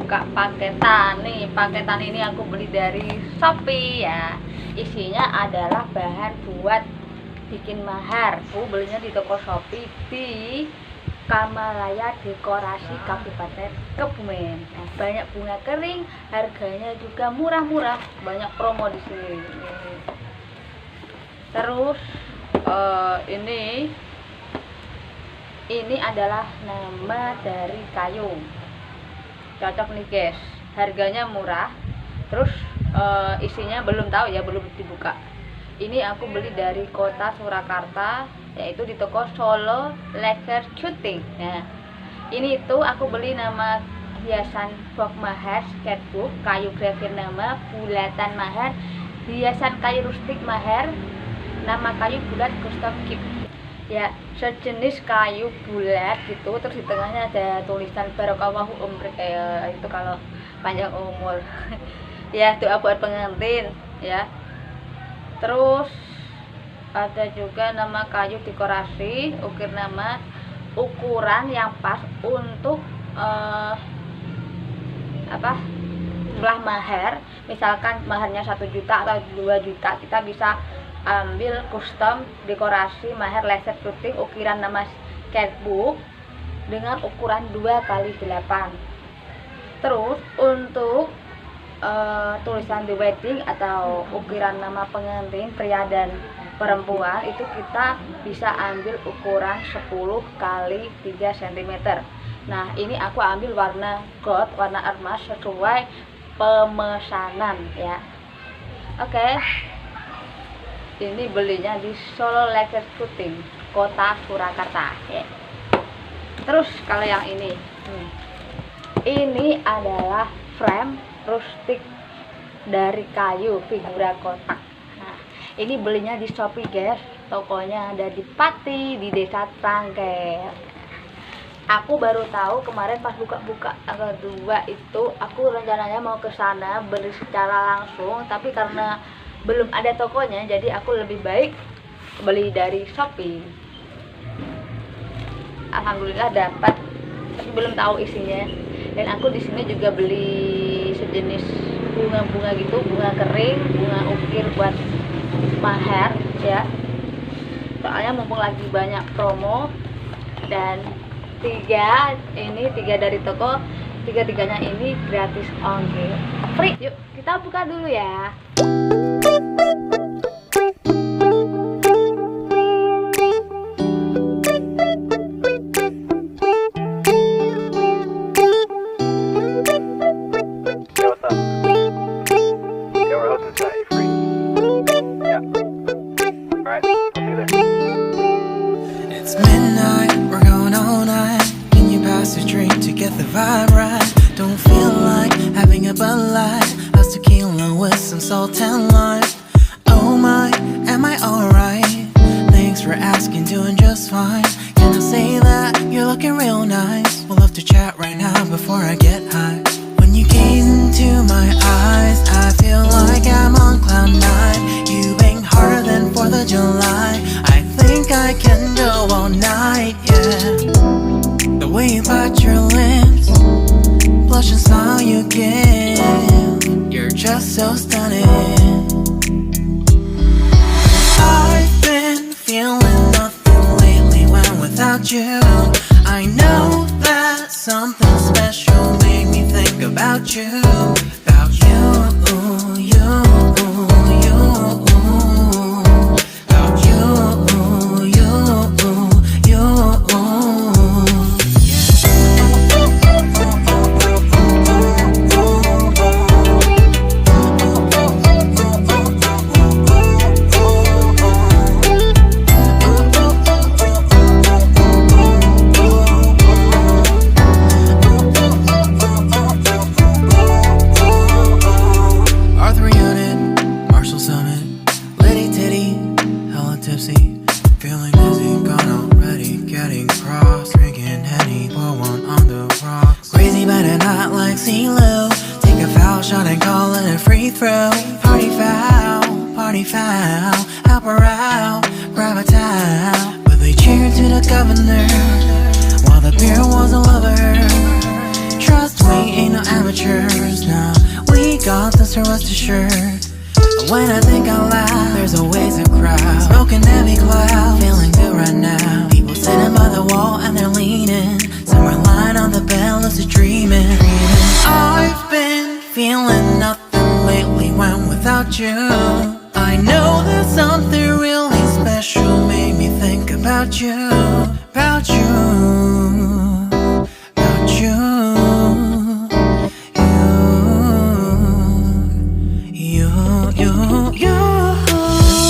buka paketan. Nih, paketan ini aku beli dari Shopee ya. Isinya adalah bahan buat bikin mahar. Aku belinya di toko Shopee di Kamalaya Dekorasi Kabupaten Kebumen. Nah, banyak bunga kering, harganya juga murah-murah, banyak promo di sini. Terus ini adalah nama dari kayu, cocok nih guys, harganya murah. Terus isinya belum tahu ya, belum dibuka. Ini aku beli dari kota Surakarta, yaitu di toko Solo Leather Shooting. Nah, ini itu aku beli nama hiasan box mahar sketchbook, kayu grafir nama bulatan mahar, hiasan kayu rustik mahar, nama kayu bulat custom keep. Ya, sejenis kayu bulat gitu, terus di tengahnya ada tulisan Barakallahu umrik, itu kalau panjang umur. Ya, doa buat pengantin ya. Terus ada juga nama kayu dekorasi, ukir nama, ukuran yang pas untuk jumlah mahar. Misalkan maharnya 1 juta atau 2 juta, kita bisa ambil custom dekorasi mahar laser shooting ukiran nama sketchbook dengan ukuran 2x8. Terus untuk tulisan the wedding atau ukiran nama pengantin pria dan perempuan itu kita bisa ambil ukuran 10x3 cm. Nah, ini aku ambil warna gold, warna emas sesuai pemesanan ya. Oke. Ini belinya di Solo Leather Shooting, kota Surakarta ya. Terus kalau yang ini adalah frame rustik dari kayu figura kotak. Nah, ini belinya di Shopee guys, tokonya ada di Pati di Desa Trangkeh. Aku baru tahu kemarin pas buka-buka tanggal 2 itu, aku rencananya mau ke sana beli secara langsung, tapi karena belum ada tokonya, jadi aku lebih baik beli dari Shopee. Alhamdulillah dapat, tapi belum tahu isinya. Dan aku di sini juga beli sejenis bunga-bunga gitu, bunga kering, bunga ukir buat mahar ya. Soalnya mumpung lagi banyak promo, dan tiga dari toko, tiga-tiganya ini gratis ongkir, free. Yuk kita buka dulu ya. It's midnight, we're going all night. Can you pass a drink to get the vibe right? Don't feel like having a Bud Light, how's tequila with some salt and lime? Oh my, am I alright? Thanks for asking, doing just fine. Can I say that you're looking real nice? We'll have to chat right now before I get high. When you gaze into my eyes, I feel like I'm on cloud 9. You bang harder than 4th of July. I think I can go all night, yeah. The way you bite your lips, blush and smile you give, you're just so stunning. I've been feeling nothing lately when without you. I know that something special made me think about you, about you, you, you, about you, you, you, Arthur Unit, Marshall Summit, Liddy Titty, hella tipsy, feeling dizzy, gone already, getting cross, drinking Henny, pour one on the rocks. Crazy but not like CeeLo, take a foul shot and call it a free throw. Party foul, help her out, grab a towel. But they cheered to the governor, while the beer was a lover. Trust me, ain't no amateur. temperatures now. We got this, so rest assured. When I think out loud, there's always a crowd. Smoking heavy cloud, feeling good right now. People sitting by the wall and they're leaning. Somewhere lying on the bed, lucid dreaming. I've been feeling nothing lately when without you. I know that something really special made me think about you. About you. About you.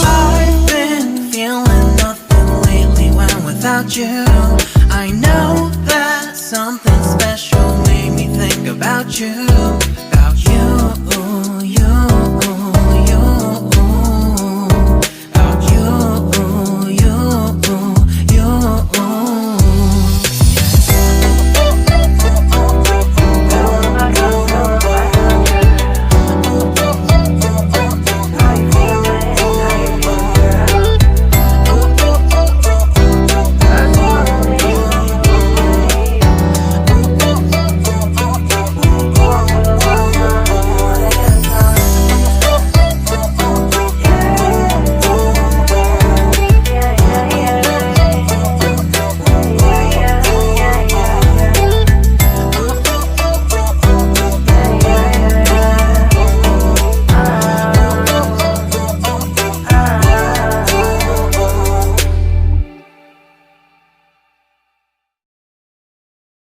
I've been feeling nothing lately when without you. I know that something special made me think about you.